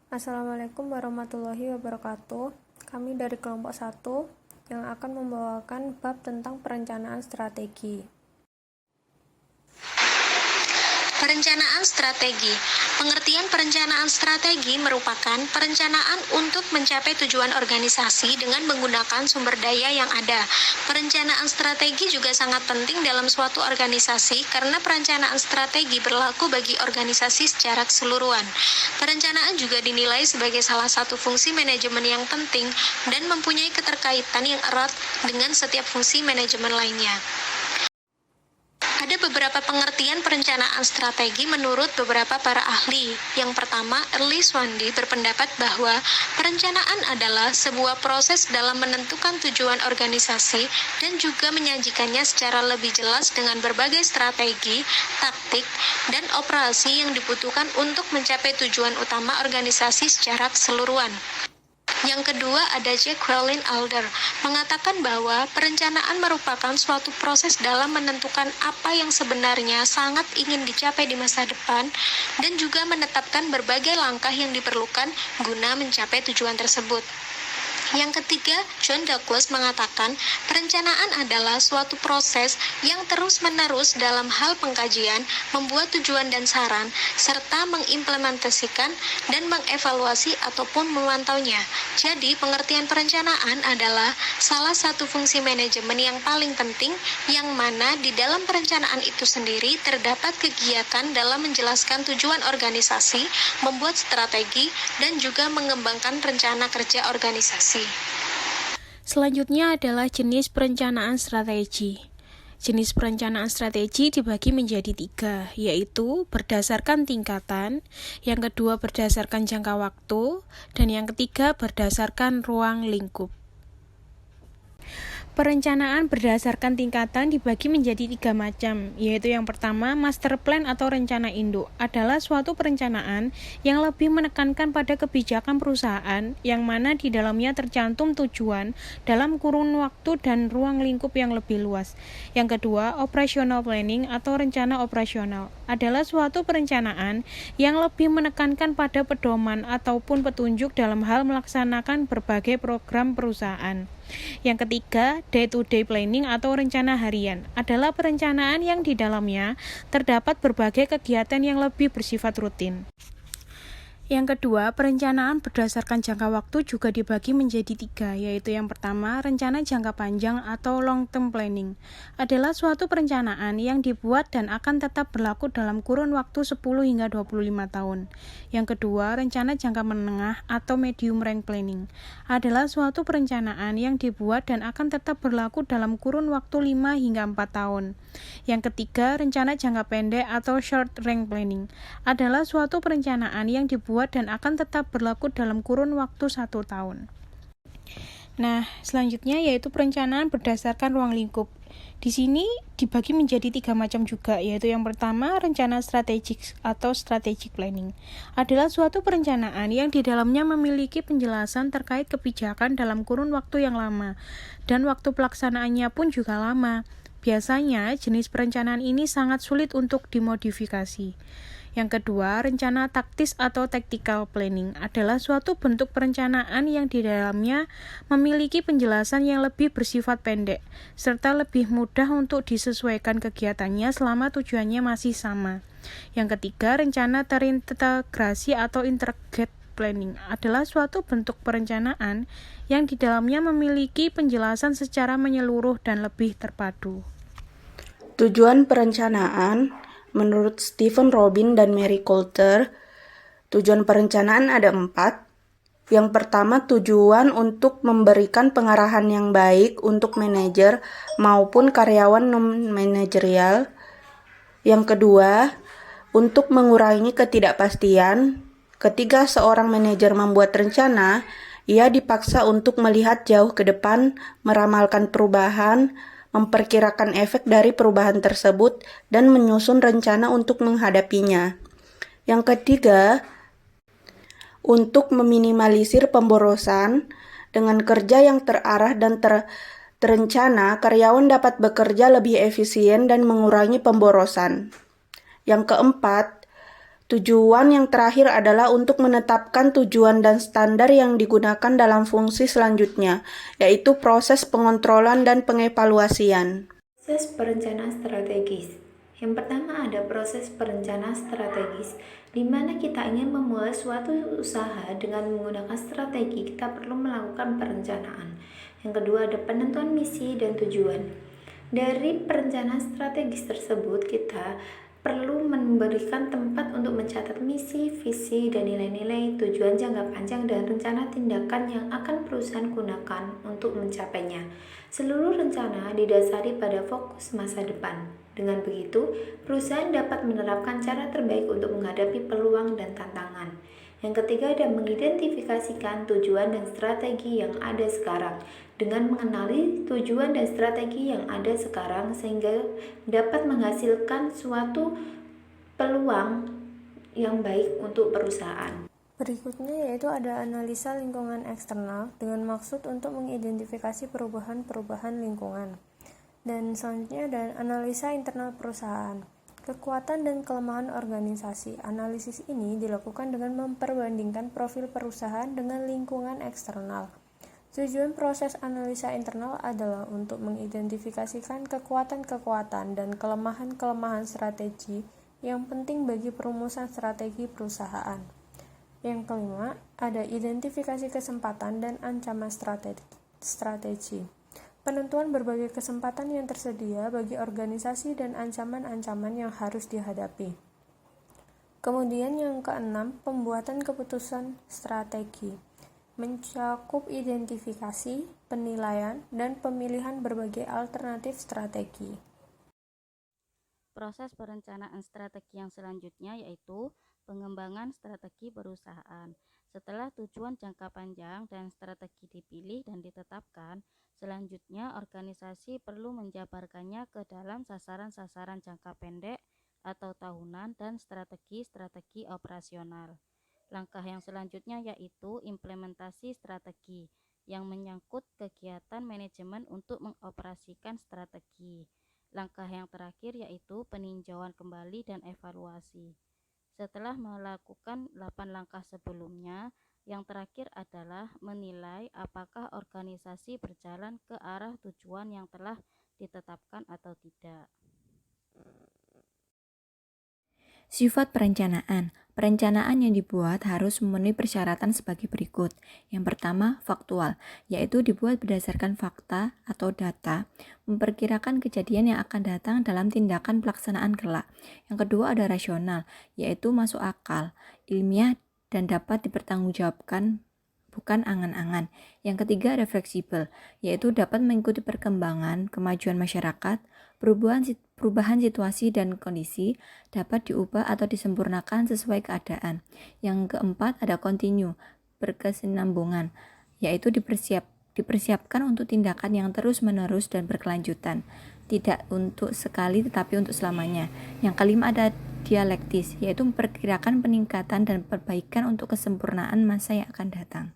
Assalamualaikum warahmatullahi wabarakatuh. Kami dari kelompok 1 yang akan membawakan bab tentang perencanaan strategi. Perencanaan strategi. Pengertian perencanaan strategi merupakan perencanaan untuk mencapai tujuan organisasi dengan menggunakan sumber daya yang ada. Perencanaan strategi juga sangat penting dalam suatu organisasi karena perencanaan strategi berlaku bagi organisasi secara keseluruhan. Perencanaan juga dinilai sebagai salah satu fungsi manajemen yang penting dan mempunyai keterkaitan yang erat dengan setiap fungsi manajemen lainnya. Ada beberapa pengertian perencanaan strategi menurut beberapa para ahli. Yang pertama, Early Swandi berpendapat bahwa perencanaan adalah sebuah proses dalam menentukan tujuan organisasi dan juga menyajikannya secara lebih jelas dengan berbagai strategi, taktik, dan operasi yang dibutuhkan untuk mencapai tujuan utama organisasi secara keseluruhan. Yang kedua ada Jacqueline Alder, mengatakan bahwa perencanaan merupakan suatu proses dalam menentukan apa yang sebenarnya sangat ingin dicapai di masa depan dan juga menetapkan berbagai langkah yang diperlukan guna mencapai tujuan tersebut. Yang ketiga, John Douglas mengatakan perencanaan adalah suatu proses yang terus-menerus dalam hal pengkajian, membuat tujuan dan saran, serta mengimplementasikan dan mengevaluasi ataupun memantaunya. Jadi, pengertian perencanaan adalah salah satu fungsi manajemen yang paling penting, yang mana di dalam perencanaan itu sendiri terdapat kegiatan dalam menjelaskan tujuan organisasi, membuat strategi, dan juga mengembangkan rencana kerja organisasi. Selanjutnya adalah jenis perencanaan strategi. Jenis perencanaan strategi dibagi menjadi 3, yaitu berdasarkan tingkatan, yang kedua berdasarkan jangka waktu, dan yang ketiga berdasarkan ruang lingkup. Perencanaan berdasarkan tingkatan dibagi menjadi 3 macam, yaitu yang pertama, master plan atau rencana induk adalah suatu perencanaan yang lebih menekankan pada kebijakan perusahaan, yang mana di dalamnya tercantum tujuan dalam kurun waktu dan ruang lingkup yang lebih luas. Yang kedua, operational planning atau rencana operasional adalah suatu perencanaan yang lebih menekankan pada pedoman ataupun petunjuk dalam hal melaksanakan berbagai program perusahaan. Yang ketiga, day-to-day planning atau rencana harian adalah perencanaan yang di dalamnya terdapat berbagai kegiatan yang lebih bersifat rutin. Yang kedua, perencanaan berdasarkan jangka waktu juga dibagi menjadi 3, yaitu yang pertama, rencana jangka panjang atau long-term planning adalah suatu perencanaan yang dibuat dan akan tetap berlaku dalam kurun waktu 10 hingga 25 tahun. Yang kedua, rencana jangka menengah atau medium range planning adalah suatu perencanaan yang dibuat dan akan tetap berlaku dalam kurun waktu 5 hingga 4 tahun. Yang ketiga, rencana jangka pendek atau short range planning adalah suatu perencanaan yang dibuat dan akan tetap berlaku dalam kurun waktu 1 tahun. Nah, selanjutnya yaitu perencanaan berdasarkan ruang lingkup. Di sini dibagi menjadi 3 macam juga, yaitu yang pertama, rencana strategik atau strategic planning adalah suatu perencanaan yang di dalamnya memiliki penjelasan terkait kebijakan dalam kurun waktu yang lama, dan waktu pelaksanaannya pun juga lama. Biasanya, jenis perencanaan ini sangat sulit untuk dimodifikasi. Yang kedua, rencana taktis atau tactical planning adalah suatu bentuk perencanaan yang di dalamnya memiliki penjelasan yang lebih bersifat pendek, serta lebih mudah untuk disesuaikan kegiatannya selama tujuannya masih sama. Yang ketiga, rencana terintegrasi atau integrated planning adalah suatu bentuk perencanaan yang di dalamnya memiliki penjelasan secara menyeluruh dan lebih terpadu. Tujuan perencanaan menurut Stephen Robin dan Mary Coulter, tujuan perencanaan ada 4. Yang pertama, tujuan untuk memberikan pengarahan yang baik untuk manajer maupun karyawan non-manajerial. Yang kedua, untuk mengurangi ketidakpastian. Ketika seorang manajer membuat rencana, ia dipaksa untuk melihat jauh ke depan, meramalkan perubahan, memperkirakan efek dari perubahan tersebut, dan menyusun rencana untuk menghadapinya. Yang ketiga, untuk meminimalisir pemborosan. Dengan kerja yang terarah dan terencana, karyawan dapat bekerja lebih efisien dan mengurangi pemborosan. Yang keempat, Tujuan yang terakhir adalah untuk menetapkan tujuan dan standar yang digunakan dalam fungsi selanjutnya, yaitu proses pengontrolan dan pengevaluasian. Proses perencanaan strategis. Yang pertama ada proses perencanaan strategis, di mana kita ingin memulai suatu usaha dengan menggunakan strategi, kita perlu melakukan perencanaan. Yang kedua ada penentuan misi dan tujuan. Dari perencanaan strategis tersebut, kita perlu memberikan tempat untuk mencatat misi, visi, dan nilai-nilai, tujuan jangka panjang, dan rencana tindakan yang akan perusahaan gunakan untuk mencapainya. Seluruh rencana didasari pada fokus masa depan. Dengan begitu, perusahaan dapat menerapkan cara terbaik untuk menghadapi peluang dan tantangan. Yang ketiga ada mengidentifikasikan tujuan dan strategi yang ada sekarang. Dengan mengenali tujuan dan strategi yang ada sekarang sehingga dapat menghasilkan suatu peluang yang baik untuk perusahaan. Berikutnya yaitu ada analisa lingkungan eksternal dengan maksud untuk mengidentifikasi perubahan-perubahan lingkungan. Dan selanjutnya ada analisa internal perusahaan. Kekuatan dan kelemahan organisasi. Analisis ini dilakukan dengan memperbandingkan profil perusahaan dengan lingkungan eksternal. Tujuan proses analisa internal adalah untuk mengidentifikasikan kekuatan-kekuatan dan kelemahan-kelemahan strategi yang penting bagi perumusan strategi perusahaan. Yang kelima, ada identifikasi kesempatan dan ancaman strategi. Penentuan berbagai kesempatan yang tersedia bagi organisasi dan ancaman-ancaman yang harus dihadapi. Kemudian yang keenam, pembuatan keputusan strategi. Mencakup identifikasi, penilaian, dan pemilihan berbagai alternatif strategi. Proses perencanaan strategi yang selanjutnya yaitu pengembangan strategi perusahaan. Setelah tujuan jangka panjang dan strategi dipilih dan ditetapkan, selanjutnya organisasi perlu menjabarkannya ke dalam sasaran-sasaran jangka pendek atau tahunan dan strategi-strategi operasional. Langkah yang selanjutnya yaitu implementasi strategi yang menyangkut kegiatan manajemen untuk mengoperasikan strategi. Langkah yang terakhir yaitu peninjauan kembali dan evaluasi. Setelah melakukan 8 langkah sebelumnya, yang terakhir adalah menilai apakah organisasi berjalan ke arah tujuan yang telah ditetapkan atau tidak. Sifat perencanaan. Perencanaan yang dibuat harus memenuhi persyaratan sebagai berikut. Yang pertama, faktual, yaitu dibuat berdasarkan fakta atau data, memperkirakan kejadian yang akan datang dalam tindakan pelaksanaan kelak. Yang kedua ada rasional, yaitu masuk akal, ilmiah, dan dapat dipertanggungjawabkan, bukan angan-angan. Yang ketiga ada fleksibel, yaitu dapat mengikuti perkembangan, kemajuan masyarakat, perubahan situasi dan kondisi, dapat diubah atau disempurnakan sesuai keadaan. Yang keempat ada kontinu, berkesinambungan, yaitu dipersiapkan untuk tindakan yang terus-menerus dan berkelanjutan, tidak untuk sekali tetapi untuk selamanya. Yang kelima ada dialektis, yaitu memperkirakan peningkatan dan perbaikan untuk kesempurnaan masa yang akan datang.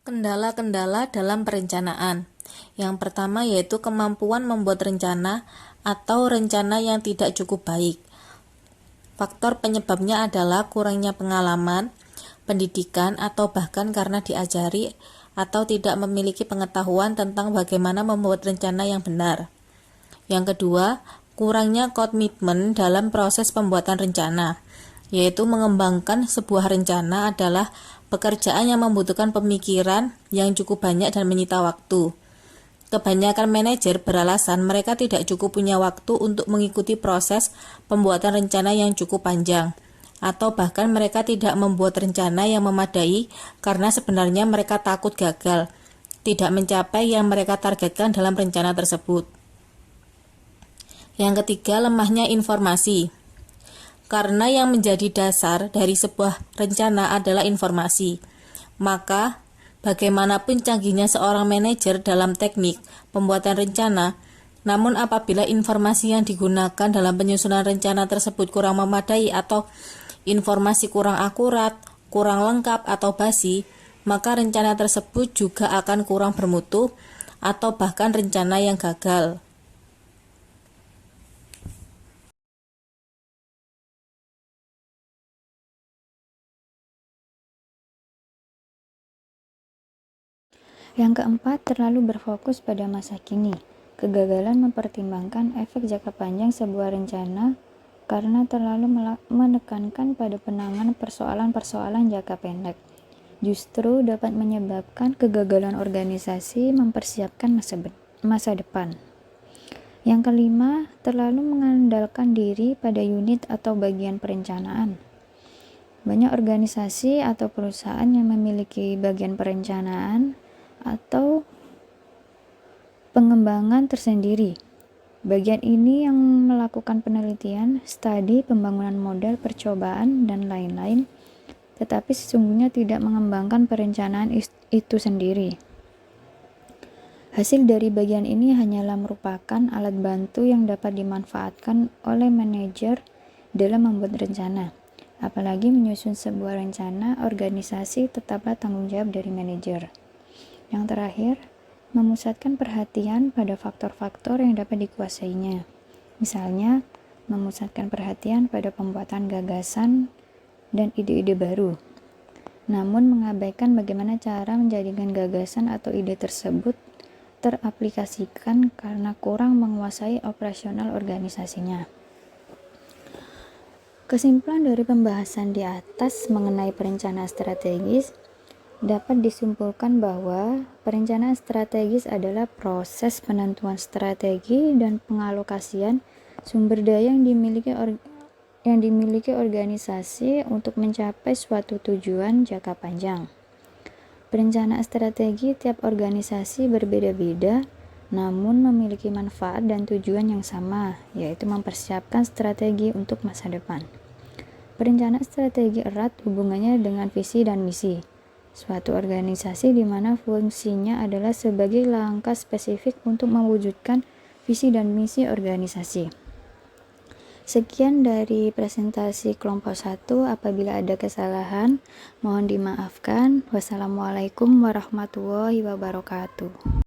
Kendala-kendala dalam perencanaan. Yang pertama yaitu kemampuan membuat rencana atau rencana yang tidak cukup baik. Faktor penyebabnya adalah kurangnya pengalaman, pendidikan, atau bahkan karena diajari atau tidak memiliki pengetahuan tentang bagaimana membuat rencana yang benar. Yang kedua, kurangnya komitmen dalam proses pembuatan rencana, yaitu mengembangkan sebuah rencana adalah pekerjaan yang membutuhkan pemikiran yang cukup banyak dan menyita waktu. Kebanyakan manajer beralasan mereka tidak cukup punya waktu untuk mengikuti proses pembuatan rencana yang cukup panjang, atau bahkan mereka tidak membuat rencana yang memadai karena sebenarnya mereka takut gagal, tidak mencapai yang mereka targetkan dalam rencana tersebut. Yang ketiga, lemahnya informasi. Karena yang menjadi dasar dari sebuah rencana adalah informasi, maka bagaimanapun canggihnya seorang manajer dalam teknik pembuatan rencana, namun apabila informasi yang digunakan dalam penyusunan rencana tersebut kurang memadai atau informasi kurang akurat, kurang lengkap atau basi, maka rencana tersebut juga akan kurang bermutu atau bahkan rencana yang gagal. Yang keempat, terlalu berfokus pada masa kini. Kegagalan mempertimbangkan efek jangka panjang sebuah rencana karena terlalu menekankan pada penanganan persoalan-persoalan jangka pendek. Justru dapat menyebabkan kegagalan organisasi mempersiapkan masa depan. Yang kelima, terlalu mengandalkan diri pada unit atau bagian perencanaan. Banyak organisasi atau perusahaan yang memiliki bagian perencanaan atau pengembangan tersendiri. Bagian ini yang melakukan penelitian, studi, pembangunan model, percobaan, dan lain-lain, tetapi sesungguhnya tidak mengembangkan perencanaan itu sendiri. Hasil dari bagian ini hanyalah merupakan alat bantu yang dapat dimanfaatkan oleh manajer dalam membuat rencana. Apalagi menyusun sebuah rencana organisasi tetaplah tanggung jawab dari manajer. Yang terakhir, memusatkan perhatian pada faktor-faktor yang dapat dikuasainya. Misalnya, memusatkan perhatian pada pembuatan gagasan dan ide-ide baru. Namun mengabaikan bagaimana cara menjadikan gagasan atau ide tersebut teraplikasikan karena kurang menguasai operasional organisasinya. Kesimpulan dari pembahasan di atas mengenai perencanaan strategis dapat disimpulkan bahwa perencanaan strategis adalah proses penentuan strategi dan pengalokasian sumber daya yang dimiliki organisasi untuk mencapai suatu tujuan jangka panjang. Perencanaan strategi tiap organisasi berbeda-beda, namun memiliki manfaat dan tujuan yang sama, yaitu mempersiapkan strategi untuk masa depan. Perencanaan strategi erat hubungannya dengan visi dan misi suatu organisasi di mana fungsinya adalah sebagai langkah spesifik untuk mewujudkan visi dan misi organisasi. Sekian dari presentasi kelompok 1. Apabila ada kesalahan, mohon dimaafkan. Wassalamualaikum warahmatullahi wabarakatuh.